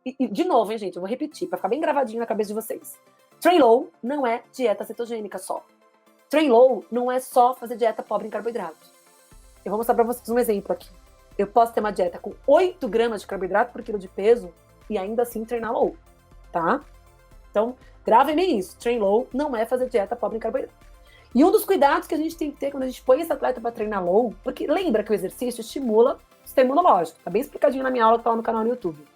E, de novo, hein, gente, eu vou repetir, pra ficar bem gravadinho na cabeça de vocês. Train low não é dieta cetogênica só. Train low não é só fazer dieta pobre em carboidrato. Eu vou mostrar pra vocês um exemplo aqui. Eu posso ter uma dieta com 8 gramas de carboidrato por quilo de peso e ainda assim treinar low, tá? Então, gravem bem isso. Train low não é fazer dieta pobre em carboidrato. E um dos cuidados que a gente tem que ter quando a gente põe esse atleta para treinar low, porque lembra que o exercício estimula o sistema imunológico. Tá bem explicadinho na minha aula que tá lá no canal no YouTube.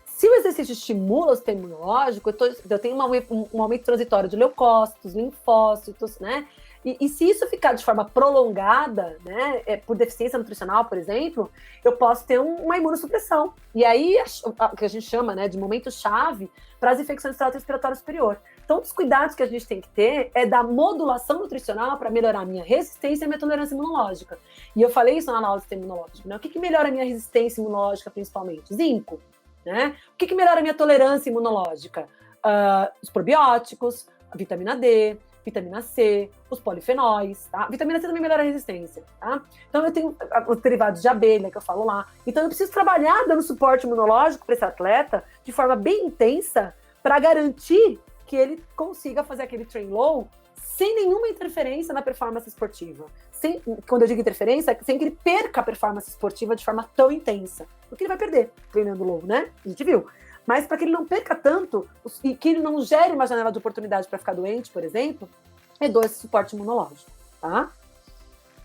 Se o exercício estimula o sistema imunológico, eu tenho um aumento transitório de leucócitos, linfócitos, né? E se isso ficar de forma prolongada, né, por deficiência nutricional, por exemplo, eu posso ter uma imunossupressão. E aí, o que a gente chama, né, de momento-chave para as infecções do trato respiratório superior. Então, os cuidados que a gente tem que ter é da modulação nutricional para melhorar a minha resistência e a minha tolerância imunológica. E eu falei isso na aula do sistema imunológico, né? O que melhora a minha resistência imunológica, principalmente? Zinco. Né? O que melhora a minha tolerância imunológica? Os probióticos, a vitamina D, vitamina C, os polifenóis, tá? Vitamina C também melhora a resistência, tá? Então eu tenho os derivados de abelha, que eu falo lá. Então eu preciso trabalhar dando suporte imunológico para esse atleta de forma bem intensa para garantir que ele consiga fazer aquele train low sem nenhuma interferência na performance esportiva. Quando eu digo interferência, sem que ele perca a performance esportiva de forma tão intensa. Porque ele vai perder treinando low, né? A gente viu. Mas para que ele não perca tanto e que ele não gere uma janela de oportunidade para ficar doente, por exemplo, eu dou esse suporte imunológico, tá?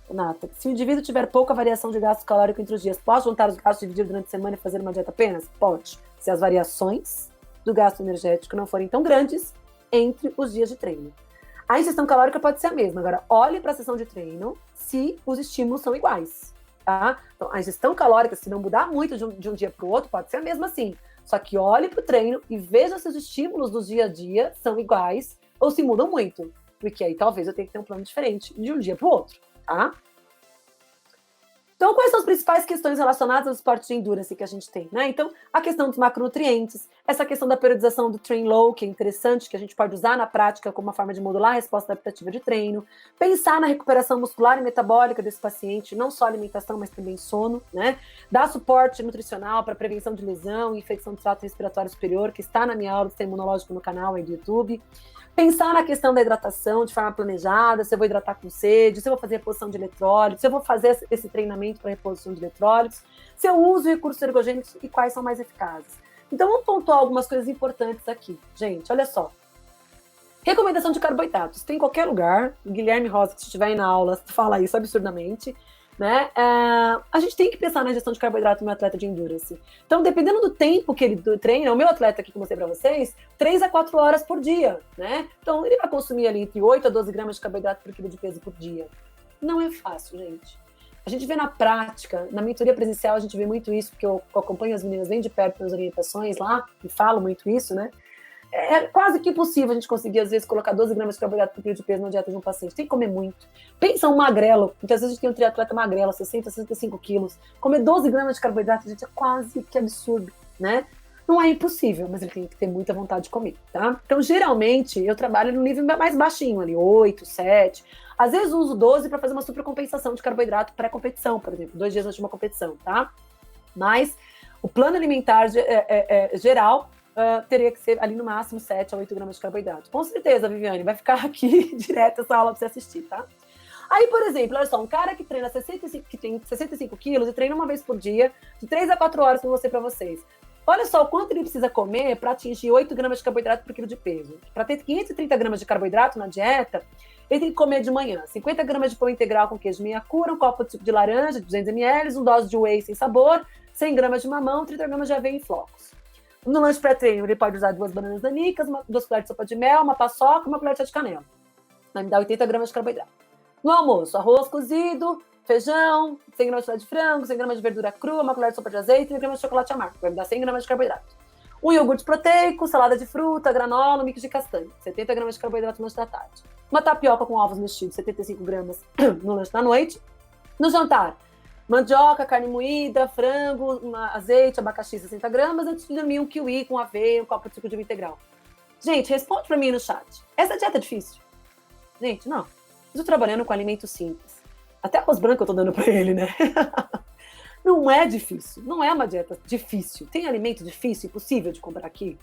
Renata, se o indivíduo tiver pouca variação de gasto calórico entre os dias, pode juntar os gastos, dividir durante a semana e fazer uma dieta apenas? Pode. Se as variações do gasto energético não forem tão grandes entre os dias de treino. A ingestão calórica pode ser a mesma. Agora, olhe para a sessão de treino se os estímulos são iguais, tá? Então, a ingestão calórica, se não mudar muito de um dia para o outro, pode ser a mesma sim. Só que olhe para o treino e veja se os estímulos do dia a dia são iguais ou se mudam muito. Porque aí talvez eu tenha que ter um plano diferente de um dia para o outro, tá? Então, quais são as principais questões relacionadas aos esportes de endurance que a gente tem, né? Então, a questão dos macronutrientes, essa questão da periodização do train low, que é interessante, que a gente pode usar na prática como uma forma de modular a resposta adaptativa de treino, pensar na recuperação muscular e metabólica desse paciente, não só alimentação, mas também sono, né? Dar suporte nutricional para prevenção de lesão e infecção do trato respiratório superior, que está na minha aula do sistema imunológico no canal aí do YouTube. Pensar na questão da hidratação de forma planejada, se eu vou hidratar com sede, se eu vou fazer reposição de eletrólitos, se eu vou fazer esse treinamento para reposição de eletrólitos, se eu uso recursos ergogênicos e quais são mais eficazes. Então, vamos pontuar algumas coisas importantes aqui. Gente, olha só. Recomendação de carboidratos. Tem em qualquer lugar. O Guilherme Rosa, que estiver aí na aula, fala isso absurdamente. Né? A gente tem que pensar na gestão de carboidrato no meu atleta de endurance. Então, dependendo do tempo que ele treina, o meu atleta aqui que eu mostrei para vocês, 3 a 4 horas por dia, né? Então, ele vai consumir ali entre 8 a 12 gramas de carboidrato por quilo de peso por dia. Não é fácil, gente. A gente vê na prática, na mentoria presencial, a gente vê muito isso, porque eu acompanho as meninas bem de perto nas orientações lá, e falo muito isso, né? É quase que impossível a gente conseguir, às vezes, colocar 12 gramas de carboidrato por quilo de peso na dieta de um paciente. Tem que comer muito. Pensa um magrelo. Muitas vezes a gente tem um triatleta magrelo, 60, 65 quilos. Comer 12 gramas de carboidrato, gente, é quase que absurdo, né? Não é impossível, mas ele tem que ter muita vontade de comer, tá? Então, geralmente, eu trabalho no nível mais baixinho, ali, 8, 7. Às vezes, uso 12 para fazer uma supercompensação de carboidrato pré-competição, por exemplo, 2 dias antes de uma competição, tá? Mas o plano alimentar geral teria que ser ali no máximo 7 a 8 gramas de carboidrato. Com certeza, Viviane, vai ficar aqui direto essa aula para você assistir, tá? Aí, por exemplo, olha só, um cara que treina 65, que tem 65 quilos e treina uma vez por dia, de 3 a 4 horas, como eu mostrei para vocês. Olha só o quanto ele precisa comer para atingir 8 gramas de carboidrato por quilo de peso. Para ter 530 gramas de carboidrato na dieta, ele tem que comer de manhã 50 gramas de pão integral com queijo meia cura, um copo de suco de laranja de 200 ml, uma dose de whey sem sabor, 100 gramas de mamão, 30 gramas de aveia em flocos. No lanche pré-treino, ele pode usar 2 bananas danicas, 2 colheres de sopa de mel, uma paçoca e uma colher de chá de canela. Vai me dar 80 gramas de carboidrato. No almoço, arroz cozido, feijão, 100 gramas de filé de frango, 100 gramas de verdura crua, uma colher de sopa de azeite e 100 gramas de chocolate amargo. Vai me dar 100 gramas de carboidrato. Um iogurte proteico, salada de fruta, granola, mix de castanha. 70 gramas de carboidrato no lanche da tarde. Uma tapioca com ovos mexidos, 75 gramas no lanche da noite. No jantar, mandioca, carne moída, frango, azeite, abacaxi, 60 gramas. Antes de dormir, um kiwi com aveia, um copo de suco de vinho integral. Gente, responde pra mim no chat. Essa dieta é difícil? Gente, não. Eu tô trabalhando com alimento simples. Até arroz branco eu tô dando pra ele, né? Não é difícil, não é uma dieta difícil. Tem alimento difícil, impossível de comprar aqui?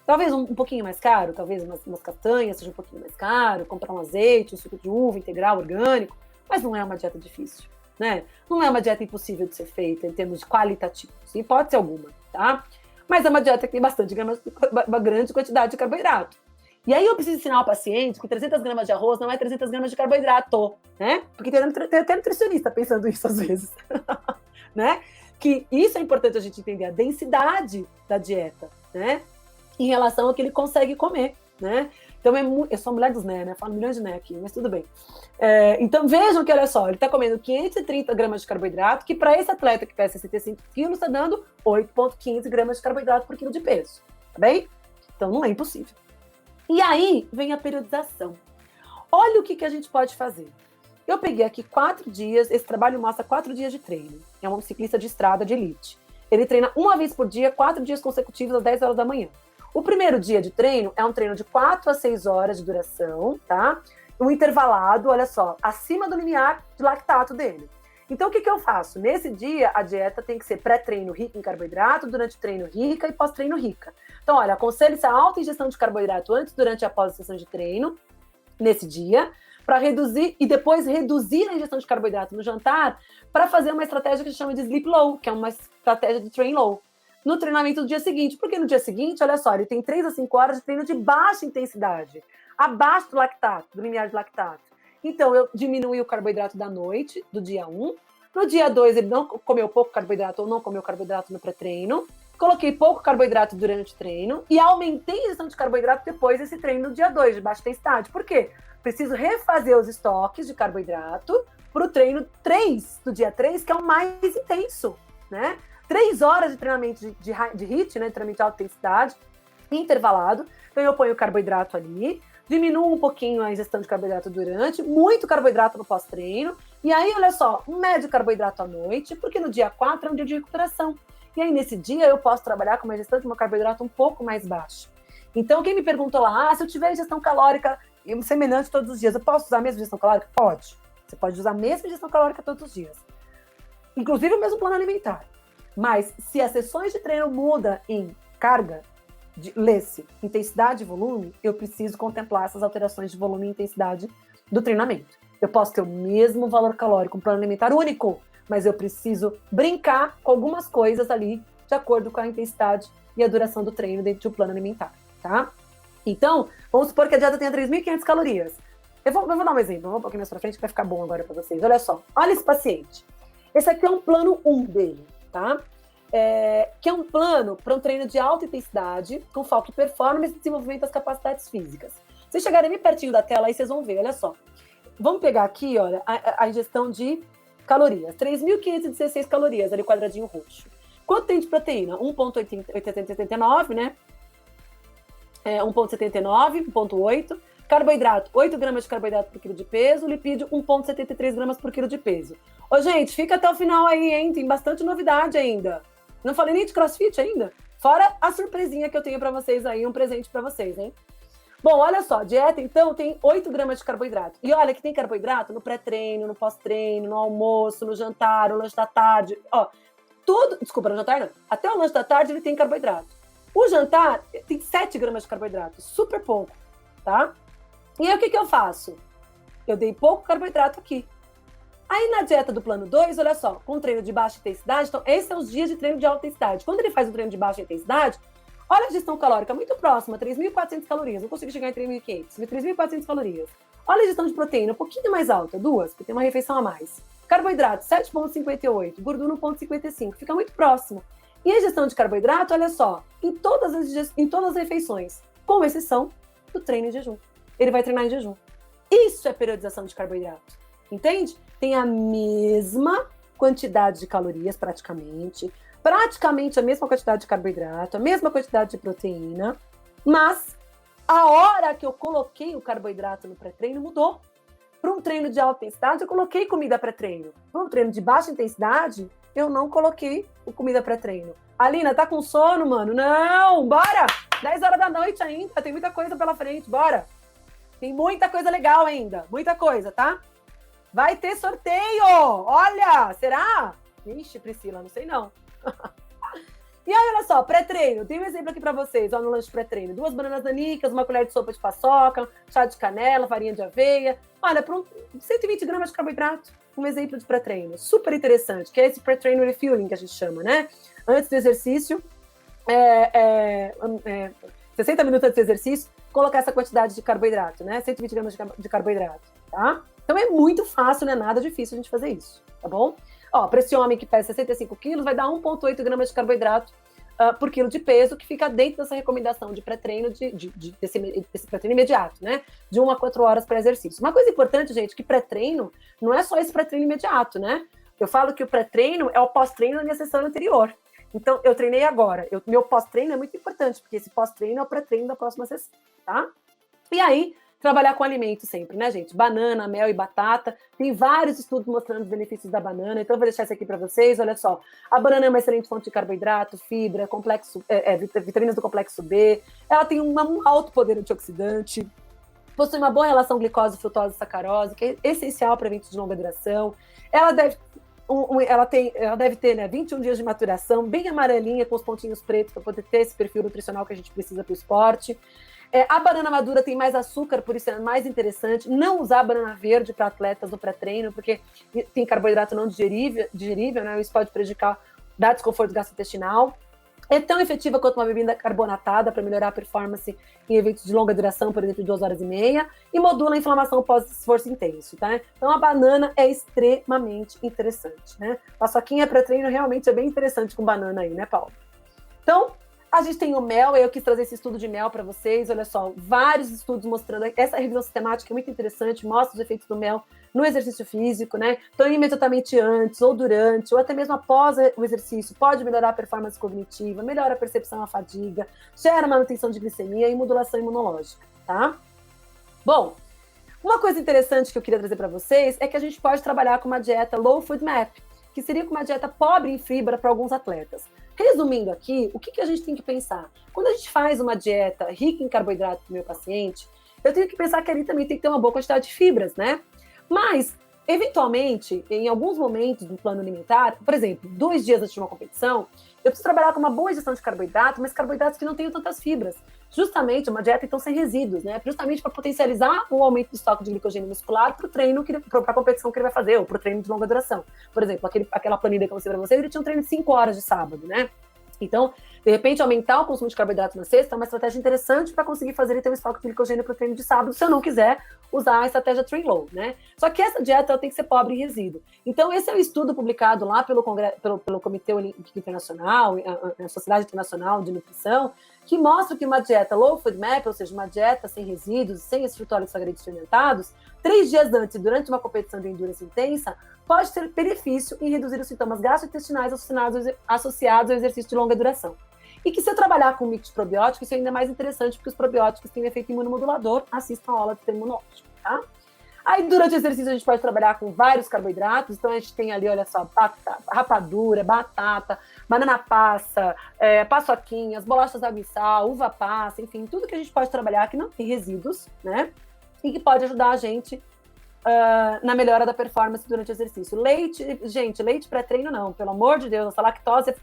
Talvez um pouquinho mais caro, talvez umas castanhas seja um pouquinho mais caro, comprar um azeite, um suco de uva integral, orgânico, mas não é uma dieta difícil, né? Não é uma dieta impossível de ser feita em termos de qualitativos, em hipótese alguma, tá? Mas é uma dieta que tem uma grande quantidade de carboidrato. E aí eu preciso ensinar ao paciente que 300 gramas de arroz não é 300 gramas de carboidrato, né? Porque tem até nutricionista pensando isso às vezes, né? Que isso é importante a gente entender, a densidade da dieta, né? Em relação ao que ele consegue comer, né? Então, eu sou a mulher dos né? Falo milhões de né aqui, mas tudo bem. Então, vejam que, olha só, ele está comendo 530 gramas de carboidrato, que para esse atleta que pesa 65 quilos, está dando 8,15 gramas de carboidrato por quilo de peso, tá bem? Então, não é impossível. E aí, vem a periodização. Olha o que a gente pode fazer. Eu peguei aqui 4 dias, esse trabalho mostra 4 dias de treino. É um ciclista de estrada de elite. Ele treina uma vez por dia, 4 dias consecutivos, às 10 horas da manhã. O primeiro dia de treino é um treino de 4 a 6 horas de duração, tá? Um intervalado, olha só, acima do limiar de lactato dele. Então, o que eu faço? Nesse dia, a dieta tem que ser pré-treino rica em carboidrato, durante o treino rica e pós-treino rica. Então, olha, aconselho-se a alta ingestão de carboidrato antes, durante e após a sessão de treino, nesse dia, para reduzir e depois reduzir a ingestão de carboidrato no jantar, para fazer uma estratégia que se chama de sleep low, que é uma estratégia de train low, no treinamento do dia seguinte. Porque no dia seguinte, olha só, ele tem 3 a 5 horas de treino de baixa intensidade, abaixo do lactato, do limiar de lactato. Então, eu diminui o carboidrato da noite, do dia 1. No dia 2, ele não comeu pouco carboidrato ou não comeu carboidrato no pré-treino. Coloquei pouco carboidrato durante o treino e aumentei a ingestão de carboidrato depois desse treino no dia 2, de baixa intensidade. Por quê? Preciso refazer os estoques de carboidrato para o treino 3, do dia 3, que é o mais intenso, né? 3 horas de treinamento de HIIT, né? Treinamento de alta intensidade, intervalado. Então, eu ponho o carboidrato ali, diminuo um pouquinho a ingestão de carboidrato durante, muito carboidrato no pós-treino. E aí, olha só, um médio carboidrato à noite, porque no dia 4 é um dia de recuperação. E aí, nesse dia, eu posso trabalhar com uma ingestão de um carboidrato um pouco mais baixa. Então, quem me perguntou lá, se eu tiver ingestão calórica semelhante todos os dias, eu posso usar a mesma ingestão calórica? Pode. Você pode usar a mesma ingestão calórica todos os dias. Inclusive o mesmo plano alimentar. Mas, se as sessões de treino mudam em carga, lê-se, intensidade e volume, eu preciso contemplar essas alterações de volume e intensidade do treinamento. Eu posso ter o mesmo valor calórico, um plano alimentar único, mas eu preciso brincar com algumas coisas ali, de acordo com a intensidade e a duração do treino dentro do plano alimentar, tá? Então, vamos supor que a dieta tenha 3.500 calorias. Eu vou dar um exemplo, vou um pouquinho mais pra frente, que vai ficar bom agora para vocês. Olha só, olha esse paciente. Esse aqui é um plano 1 dele, tá? Que é um plano para um treino de alta intensidade, com foco em performance e desenvolvimento das capacidades físicas. Se chegarem bem pertinho da tela, aí vocês vão ver, olha só. Vamos pegar aqui, olha, a ingestão de calorias. 3.516 calorias, ali quadradinho roxo. Quanto tem de proteína? 1,89, né? 1,79, 1,8. Carboidrato, 8 gramas de carboidrato por quilo de peso. Lipídio, 1,73 gramas por quilo de peso. Ô, gente, fica até o final aí, hein? Tem bastante novidade ainda. Não falei nem de crossfit ainda. Fora a surpresinha que eu tenho para vocês aí, um presente para vocês, hein? Bom, olha só, dieta, então, tem 8 gramas de carboidrato. E olha que tem carboidrato no pré-treino, no pós-treino, no almoço, no jantar, no lanche da tarde. Ó, tudo... Desculpa, no jantar não. Até o lanche da tarde ele tem carboidrato. O jantar tem 7 gramas de carboidrato. Super pouco, tá? E aí, o que eu faço? Eu dei pouco carboidrato aqui. Aí, na dieta do plano 2, olha só, com treino de baixa intensidade, então, esses são os dias de treino de alta intensidade. Quando ele faz um treino de baixa intensidade, olha a digestão calórica, muito próxima, 3.400 calorias. Não consigo chegar em 3.500, 3.400 calorias. Olha a digestão de proteína, um pouquinho mais alta, 2, porque tem uma refeição a mais. Carboidrato, 7,58. Gordura, 1,55. Fica muito próximo. E a ingestão de carboidrato, olha só, em todas as refeições, com exceção do treino em jejum. Ele vai treinar em jejum. Isso é periodização de carboidrato. Entende? Tem a mesma quantidade de calorias, praticamente a mesma quantidade de carboidrato, a mesma quantidade de proteína, mas a hora que eu coloquei o carboidrato no pré-treino mudou. Para um treino de alta intensidade, eu coloquei comida pré-treino. Para um treino de baixa intensidade, eu não coloquei comida pré-treino. Alina, tá com sono, mano? Não, bora! 10 horas da noite ainda, tem muita coisa pela frente, bora! Tem muita coisa legal ainda, muita coisa, tá? Vai ter sorteio! Olha, será? Ixi, Priscila, não sei não. E aí, olha só, pré-treino. Tem um exemplo aqui pra vocês, ó, no lanche pré-treino. 2 bananas nanicas, uma colher de sopa de paçoca, chá de canela, farinha de aveia. Olha, para 120 gramas de carboidrato. Um exemplo de pré-treino. Super interessante, que é esse pré-treino refueling que a gente chama, né? Antes do exercício, 60 minutos antes do exercício, colocar essa quantidade de carboidrato, né? 120 gramas de carboidrato, tá? Então é muito fácil, não é nada difícil a gente fazer isso, tá bom? Ó, para esse homem que pesa 65 quilos, vai dar 1,8 gramas de carboidrato por quilo de peso, que fica dentro dessa recomendação de pré-treino, desse pré-treino imediato, né? De 1 a 4 horas para exercício. Uma coisa importante, gente, que pré-treino não é só esse pré-treino imediato, né? Eu falo que o pré-treino é o pós-treino da minha sessão anterior. Então, eu treinei agora. Meu pós-treino é muito importante, porque esse pós-treino é o pré-treino da próxima sessão, tá? E aí, trabalhar com alimento sempre, né, gente? Banana, mel e batata. Tem vários estudos mostrando os benefícios da banana, então eu vou deixar isso aqui para vocês. Olha só, a banana é uma excelente fonte de carboidrato, fibra, vitaminas do complexo B. Ela tem um alto poder antioxidante, possui uma boa relação glicose, frutose e sacarose, que é essencial para eventos de longa duração. Ela deve ter, né, 21 dias de maturação, bem amarelinha, com os pontinhos pretos, para poder ter esse perfil nutricional que a gente precisa para o esporte. A banana madura tem mais açúcar, por isso é mais interessante não usar banana verde para atletas no pré-treino, porque tem carboidrato não digerível, né? Isso pode prejudicar, dar desconforto gastrointestinal. É tão efetiva quanto uma bebida carbonatada para melhorar a performance em eventos de longa duração, por exemplo, de 2 horas e meia, e modula a inflamação pós-esforço intenso, tá? Então a banana é extremamente interessante, né? Paçoquinha pré-treino realmente é bem interessante com banana aí, né, Paulo? Então, a gente tem o mel, eu quis trazer esse estudo de mel para vocês, olha só, vários estudos mostrando, essa revisão sistemática é muito interessante, mostra os efeitos do mel no exercício físico, né? Então, imediatamente antes, ou durante, ou até mesmo após o exercício, pode melhorar a performance cognitiva, melhora a percepção à fadiga, gera manutenção de glicemia e modulação imunológica, tá? Bom, uma coisa interessante que eu queria trazer para vocês é que a gente pode trabalhar com uma dieta Low Food Map, que seria uma dieta pobre em fibra para alguns atletas. Resumindo aqui, o que a gente tem que pensar? Quando a gente faz uma dieta rica em carboidrato para o meu paciente, eu tenho que pensar que ali também tem que ter uma boa quantidade de fibras, né? Mas, eventualmente, em alguns momentos do plano alimentar, por exemplo, 2 dias antes de uma competição, eu preciso trabalhar com uma boa ingestão de carboidrato, mas carboidratos que não tenham tantas fibras. Justamente, uma dieta, então, sem resíduos, né? Justamente para potencializar o aumento do estoque de glicogênio muscular para o treino, para a competição que ele vai fazer, ou para o treino de longa duração. Por exemplo, aquela planilha que eu mostrei para vocês, ele tinha um treino de 5 horas de sábado, né? Então, de repente, aumentar o consumo de carboidrato na sexta é uma estratégia interessante para conseguir fazer ele ter um estoque de glicogênio para o treino de sábado, se eu não quiser usar a estratégia Train Low, né? Só que essa dieta ela tem que ser pobre em resíduo. Então, esse é um estudo publicado lá pelo Comitê Olímpico Internacional, a Sociedade Internacional de Nutrição, que mostra que uma dieta Low Food Map, ou seja, uma dieta sem resíduos, sem esses frutólogos sacarídeos fermentados, 3 dias antes e durante uma competição de endurance intensa, pode ter benefício em reduzir os sintomas gastrointestinais associados ao exercício de longa duração. E que se eu trabalhar com mix probiótico, isso é ainda mais interessante, porque os probióticos têm um efeito imunomodulador, assistam a aula de termonótico, tá? Aí, durante o exercício, a gente pode trabalhar com vários carboidratos, então a gente tem ali, olha só, rapadura, batata, banana passa, paçoquinhas, bolachas água e sal, uva passa, enfim, tudo que a gente pode trabalhar que não tem resíduos, né? E que pode ajudar a gente na melhora da performance durante o exercício. Leite, gente, leite pré-treino não, pelo amor de Deus, essa lactose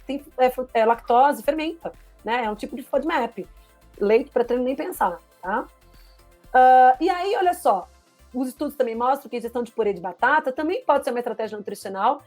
lactose fermenta, né? É um tipo de FODMAP. Leite pré-treino nem pensar, tá? E aí, olha só, os estudos também mostram que a ingestão de purê de batata também pode ser uma estratégia nutricional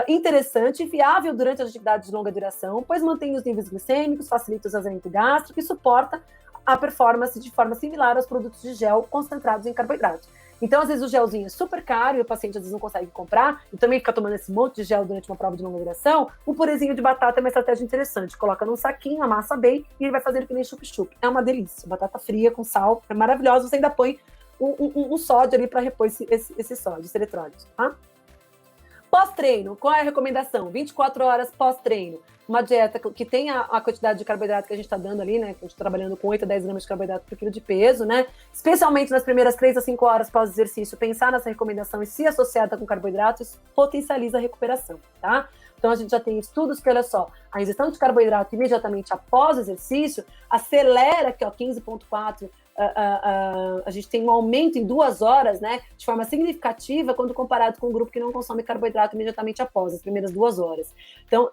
interessante e viável durante as atividades de longa duração, pois mantém os níveis glicêmicos, facilita o esvaziamento gástrico e suporta a performance de forma similar aos produtos de gel concentrados em carboidrato. Então, às vezes, o gelzinho é super caro e o paciente às vezes não consegue comprar e também fica tomando esse monte de gel durante uma prova de longa duração. O purezinho de batata é uma estratégia interessante. Coloca num saquinho, amassa bem e ele vai fazer que nem chup-chup. É uma delícia. Batata fria com sal, é maravilhosa. Você ainda põe um sódio ali para repor esse sódio, esse eletrólito, tá? Pós-treino, qual é a recomendação? 24 horas pós-treino. Uma dieta que tenha a quantidade de carboidrato que a gente está dando ali, né? Que a gente está trabalhando com 8 a 10 gramas de carboidrato por quilo de peso, né? Especialmente nas primeiras 3 a 5 horas pós-exercício, pensar nessa recomendação e se associada com carboidratos, potencializa a recuperação, tá? Então, a gente já tem estudos que, olha só, a ingestão de carboidrato imediatamente após o exercício acelera aqui, ó, 15,4 a gente tem um aumento em 2 horas, né, de forma significativa quando comparado com o grupo que não consome carboidrato imediatamente após as primeiras 2 horas. Então,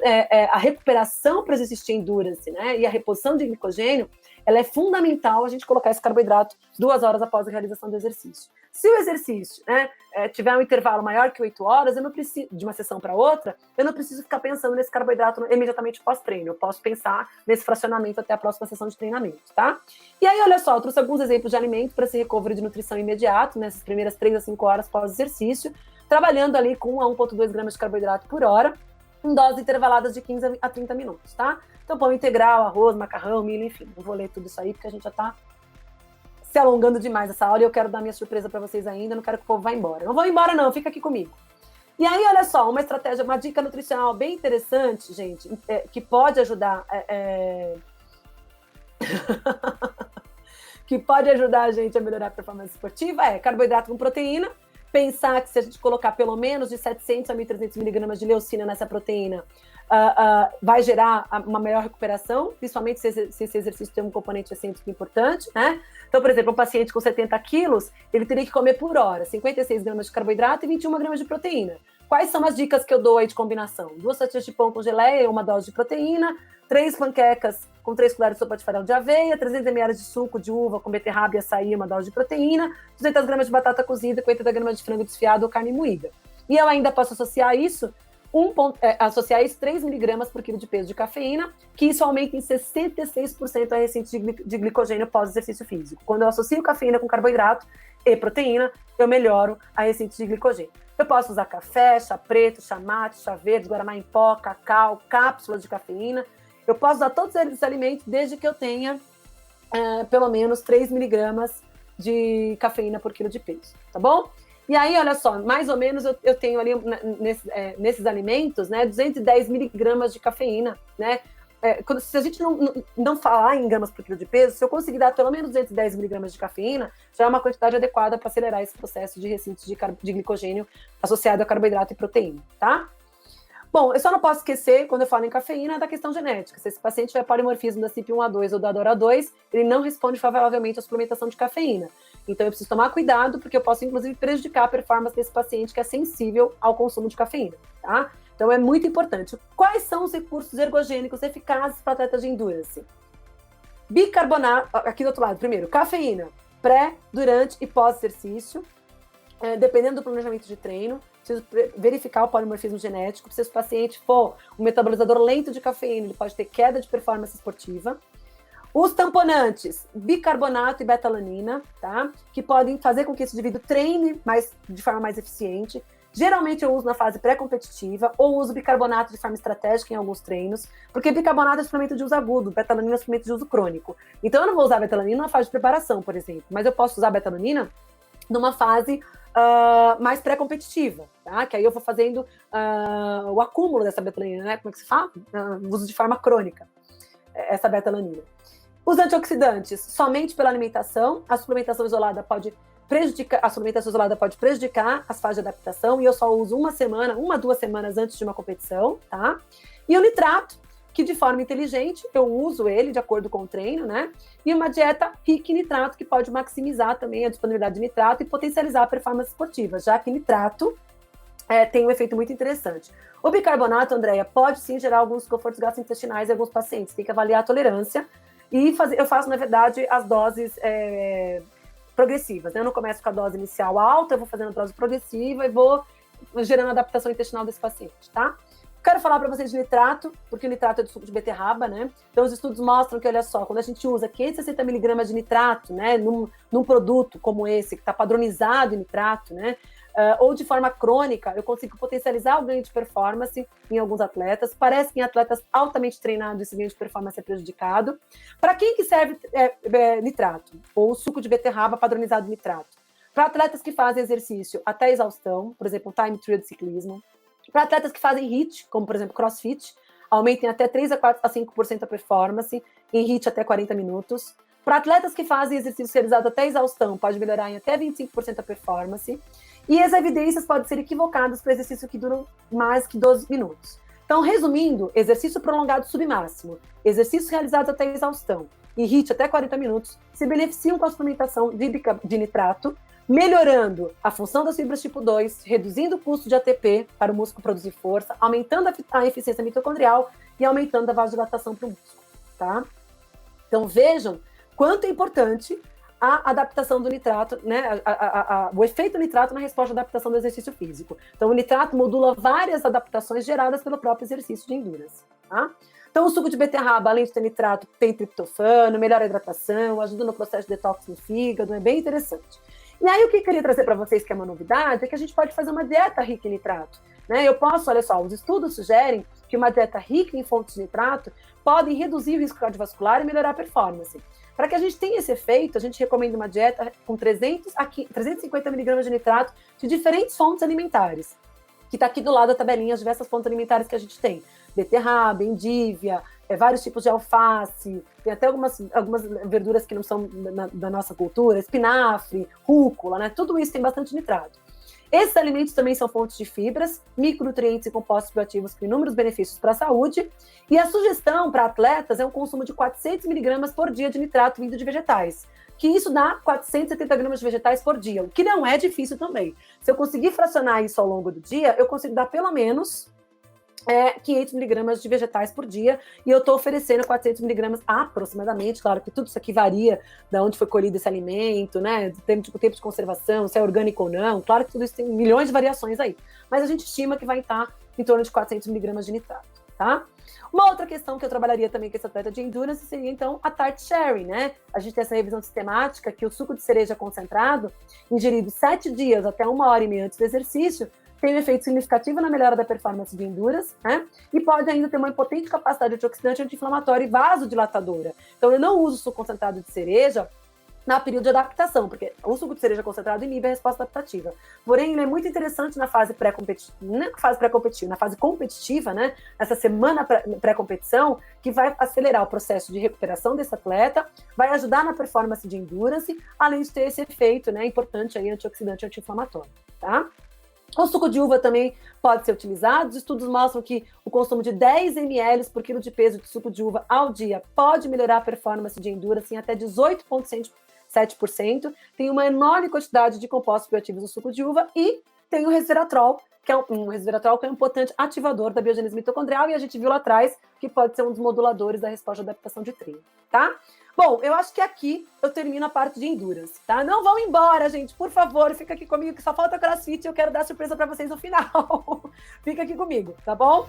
a recuperação para exercício de endurance, né, e a reposição de glicogênio, ela é fundamental a gente colocar esse carboidrato 2 horas após a realização do exercício. Se o exercício, né, tiver um intervalo maior que 8 horas, eu não preciso, de uma sessão para outra, eu não preciso ficar pensando nesse carboidrato imediatamente pós-treino. Eu posso pensar nesse fracionamento até a próxima sessão de treinamento, tá? E aí, olha só, eu trouxe alguns exemplos de alimentos para esse recovery de nutrição imediato, nessas primeiras 3 a 5 horas pós-exercício, trabalhando ali com 1 a 1,2 gramas de carboidrato por hora, em doses intervaladas de 15 a 30 minutos, tá? Então, pão integral, arroz, macarrão, milho, enfim. Não vou ler tudo isso aí, porque a gente já tá se alongando demais essa aula e eu quero dar minha surpresa para vocês ainda, não quero que o povo vá embora. Não vão embora não, fica aqui comigo. E aí, olha só, uma estratégia, uma dica nutricional bem interessante, gente, que pode ajudar... que pode ajudar a gente a melhorar a performance esportiva é carboidrato com proteína. Pensar que se a gente colocar pelo menos de 700 a 1.300 miligramas de leucina nessa proteína, vai gerar uma maior recuperação, principalmente se esse exercício tem um componente excêntrico importante, né? Então, por exemplo, um paciente com 70 quilos, ele teria que comer por hora 56 gramas de carboidrato e 21 gramas de proteína. Quais são as dicas que eu dou aí de combinação? 2 fatias de pão com geleia e 1 dose de proteína, 3 panquecas com 3 colheres de sopa de farelo de aveia, 300 ml de suco de uva com beterraba e açaí e 1 dose de proteína, 200 gramas de batata cozida com 80 gramas de frango desfiado ou carne moída. E eu ainda posso associar isso, associar isso 3 miligramas por quilo de peso de cafeína, que isso aumenta em 66% a receita de glicogênio pós-exercício físico. Quando eu associo cafeína com carboidrato e proteína, eu melhoro a receita de glicogênio. Eu posso usar café, chá preto, chá mate, chá verde, guaraná em pó, cacau, cápsulas de cafeína. Eu posso usar todos esses alimentos desde que eu tenha pelo menos 3 miligramas de cafeína por quilo de peso, tá bom? E aí, olha só, mais ou menos eu tenho ali nesses alimentos, né, 210 miligramas de cafeína, né? Se a gente não falar em gramas por quilo de peso, se eu conseguir dar pelo menos 210 miligramas de cafeína, já é uma quantidade adequada para acelerar esse processo de ressíntese de glicogênio associado a carboidrato e proteína, tá? Bom, eu só não posso esquecer, quando eu falo em cafeína, da questão genética. Se esse paciente tiver polimorfismo da CYP1A2 ou da DORA2, ele não responde favoravelmente à suplementação de cafeína. Então, eu preciso tomar cuidado, porque eu posso, inclusive, prejudicar a performance desse paciente que é sensível ao consumo de cafeína, tá? Então, é muito importante. Quais são os recursos ergogênicos eficazes para atletas de endurance? Bicarbonato, aqui do outro lado, primeiro, cafeína, pré, durante e pós-exercício, dependendo do planejamento de treino. Preciso verificar o polimorfismo genético. Se esse paciente for um metabolizador lento de cafeína, ele pode ter queda de performance esportiva. Os tamponantes, bicarbonato e betalanina, tá? Que podem fazer com que esse indivíduo treine de forma mais eficiente. Geralmente eu uso na fase pré-competitiva ou uso bicarbonato de forma estratégica em alguns treinos, porque bicarbonato é suplemento de uso agudo, betalanina é suplemento de uso crônico. Então eu não vou usar betalanina na fase de preparação, por exemplo, mas eu posso usar betalanina numa fase mais pré-competitiva, tá? Que aí eu vou fazendo o acúmulo dessa betalanina, né? Como é que se fala? Uso de forma crônica, essa betalanina. Os antioxidantes, somente pela alimentação. A suplementação isolada pode prejudicar as fases de adaptação, e eu só uso 2 semanas antes de uma competição, tá? E o nitrato, que de forma inteligente eu uso ele de acordo com o treino, né? E uma dieta rica em nitrato, que pode maximizar também a disponibilidade de nitrato e potencializar a performance esportiva, já que nitrato tem um efeito muito interessante. O bicarbonato, Andréia, pode sim gerar alguns desconfortos gastrointestinais em alguns pacientes, tem que avaliar a tolerância, e eu faço, na verdade, as doses progressivas, né? Eu não começo com a dose inicial alta, eu vou fazendo a dose progressiva e vou gerando adaptação intestinal desse paciente, tá? Quero falar para vocês de nitrato, porque o nitrato é do suco de beterraba, né? Então, os estudos mostram que, olha só, quando a gente usa 560 miligramas de nitrato, né, num produto como esse, que está padronizado em nitrato, né, ou de forma crônica, eu consigo potencializar o ganho de performance em alguns atletas. Parece que em atletas altamente treinados esse ganho de performance é prejudicado. Para quem que serve nitrato? Ou suco de beterraba padronizado em nitrato? Para atletas que fazem exercício até exaustão, por exemplo, time trial de ciclismo. Para atletas que fazem HIIT, como por exemplo crossfit, aumentem até 3 a 5% a performance, em HIIT até 40 minutos. Para atletas que fazem exercício realizado até exaustão, pode melhorar em até 25% a performance. E as evidências podem ser equivocadas para exercícios que duram mais que 12 minutos. Então, resumindo, exercício prolongado submáximo, exercício realizado até exaustão em HIIT até 40 minutos, se beneficiam com a suplementação de nitrato, melhorando a função das fibras tipo 2, reduzindo o custo de ATP para o músculo produzir força, aumentando a eficiência mitocondrial e aumentando a vasodilatação para o músculo, tá? Então vejam quanto é importante a adaptação do nitrato, né? O efeito nitrato na resposta à adaptação do exercício físico. Então o nitrato modula várias adaptações geradas pelo próprio exercício de endurance, tá? Então, o suco de beterraba, além de ter nitrato, tem triptofano, melhora a hidratação, ajuda no processo de detox no fígado, é bem interessante. E aí, o que eu queria trazer para vocês, que é uma novidade, é que a gente pode fazer uma dieta rica em nitrato, né? Eu posso, olha só, os estudos sugerem que uma dieta rica em fontes de nitrato podem reduzir o risco cardiovascular e melhorar a performance. Para que a gente tenha esse efeito, a gente recomenda uma dieta com 350 miligramas de nitrato de diferentes fontes alimentares, que está aqui do lado da tabelinha, as diversas fontes alimentares que a gente tem. Beterraba, endívia, vários tipos de alface, tem até algumas verduras que não são da nossa cultura, espinafre, rúcula, né? Tudo isso tem bastante nitrato. Esses alimentos também são fontes de fibras, micronutrientes e compostos bioativos com inúmeros benefícios para a saúde. E a sugestão para atletas é um consumo de 400 miligramas por dia de nitrato vindo de vegetais, que isso dá 470 gramas de vegetais por dia, o que não é difícil também. Se eu conseguir fracionar isso ao longo do dia, eu consigo dar pelo menos 500 miligramas de vegetais por dia, e eu estou oferecendo 400 miligramas aproximadamente. Claro que tudo isso aqui varia de onde foi colhido esse alimento, né, do tempo de conservação, se é orgânico ou não. Claro que tudo isso tem milhões de variações aí, mas a gente estima que vai estar em torno de 400 miligramas de nitrato, tá? Uma outra questão que eu trabalharia também com esse atleta de endurance seria, então, a tart sharing, né? A gente tem essa revisão sistemática que o suco de cereja concentrado, ingerido 7 dias até 1h30 antes do exercício, tem um efeito significativo na melhora da performance de endurance, né? E pode ainda ter uma potente capacidade antioxidante, anti-inflamatória e vasodilatadora. Então, eu não uso suco concentrado de cereja na período de adaptação, porque o suco de cereja concentrado inibe a resposta adaptativa. Porém, ele é muito interessante na fase pré-competitiva, na fase competitiva, né? Nessa semana pré-competição, que vai acelerar o processo de recuperação desse atleta, vai ajudar na performance de endurance, além de ter esse efeito, né, importante aí, antioxidante e anti-inflamatório, tá? O suco de uva também pode ser utilizado. Os estudos mostram que o consumo de 10 ml por quilo de peso de suco de uva ao dia pode melhorar a performance de endurance em até 18,7%. Tem uma enorme quantidade de compostos bioativos no suco de uva e tem o resveratrol, que é um potente ativador da biogênese mitocondrial, e a gente viu lá atrás que pode ser um dos moduladores da resposta de adaptação de treino, tá? Bom, eu acho que aqui eu termino a parte de endurance, tá? Não vão embora, gente, por favor, fica aqui comigo que só falta crossfit e eu quero dar surpresa para vocês no final. Fica aqui comigo, tá bom?